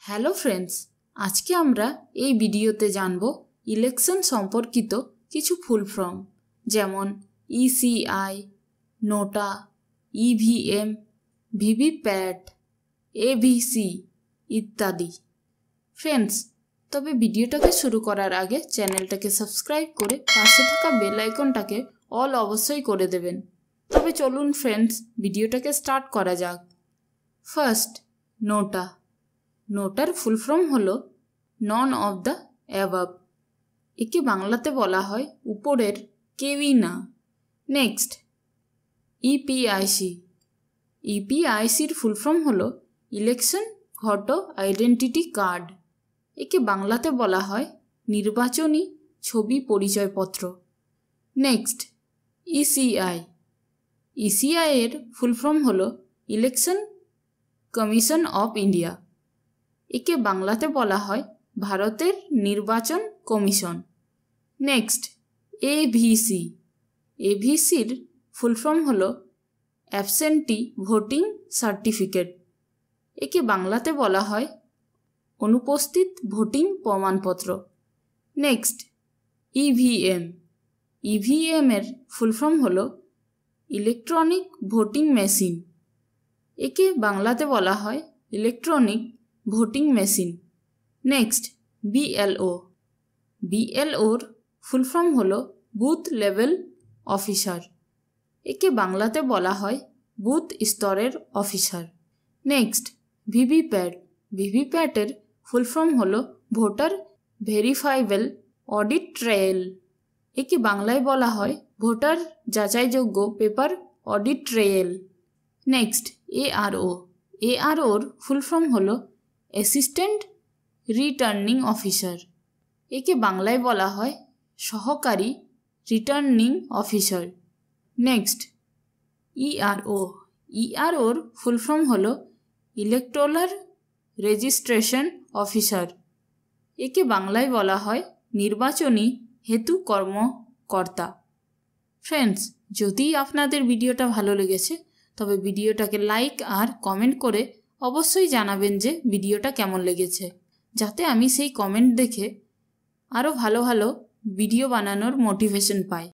Hello friends, আজকে আমরা এই ভিডিওতে জানব ইলেকশন সম্পর্কিত কিছু ফুল ফর্ম যেমন ইসিআই, নোটা, ইভিএম, ভিভিপ্যাট, এভিসি ইত্যাদি। ফ্রেন্ডস, তবে ভিডিওটাকে শুরু করার আগে চ্যানেলটাকে সাবস্ক্রাইব করে পাশে থাকা বেল আইকনটাকে অল অবশ্যই করে দেবেন। তবে চলুন ফ্রেন্ডস, ভিডিওটাকে স্টার্ট করা যাক। ফার্স্ট, নোটা। নোটার ফুল ফর্ম হলো নন অফ দ্য অ্যাবাভ। একে বাংলাতে বলা হয় উপরের কেউই না। Next, EPIC. ইপিআইসির ফুল ফর্ম হলো ইলেকশন ভোটার আইডেন্টিটি কার্ড। একে বাংলাতে বলা হয় নির্বাচনী ছবি পরিচয়পত্র। Next, ECI. ইসিআই এর ফুল ফর্ম হলো ইলেকশন কমিশন অফ ইন্ডিয়া। একে বাংলাতে বলা হয় ভারতের নির্বাচন কমিশন। Next, AVC. এভিসির ফুল ফর্ম হলো অ্যাবসেন্টি ভোটিং সার্টিফিকেট। একে বাংলাতে বলা হয় অনুপস্থিত ভোটিং প্রমাণপত্র। Next, EVM. ইভিএম এর ফুল ফর্ম হলো ইলেকট্রনিক ভোটিং মেশিন। একে বাংলাতে বলা হয় electronic voting machine. Next, BLO. বিএলওর ফুল ফর্ম হলো বুথ লেভেল অফিসার। একে বাংলাতে বলা হয় বুথ স্তরের অফিসার। Next, VVPAT. ভিভিপ্যাটের ফুল ফর্ম হলো ভোটার ভেরিফাইবেল অডিট ট্রেল। একে বাংলায় বলা হয় ভোটার যাচাইযোগ্য paper audit trail. Next, ARO. এআরওর ফুল ফর্ম হলো অ্যাসিস্ট্যান্ট রিটার্নিং অফিসার। একে বাংলায় বলা হয় সহকারী রিটার্নিং অফিসার। Next, ERO. ইআরওর ফুল ফর্ম হলো ইলেকটোরাল রেজিস্ট্রেশন অফিসার। একে বাংলায় বলা হয় নির্বাচনী হেতু কর্মকর্তা। ফ্রেন্ডস, যদি আপনাদের ভিডিওটা ভালো লেগেছে তবে ভিডিওটাকে লাইক আর কমেন্ট করে অবশ্যই জানাবেন যে ভিডিওটা কেমন লেগেছে, যাতে আমি সেই কমেন্ট দেখে আরও ভালো ভালো ভিডিও বানানোর মোটিভেশন পাই।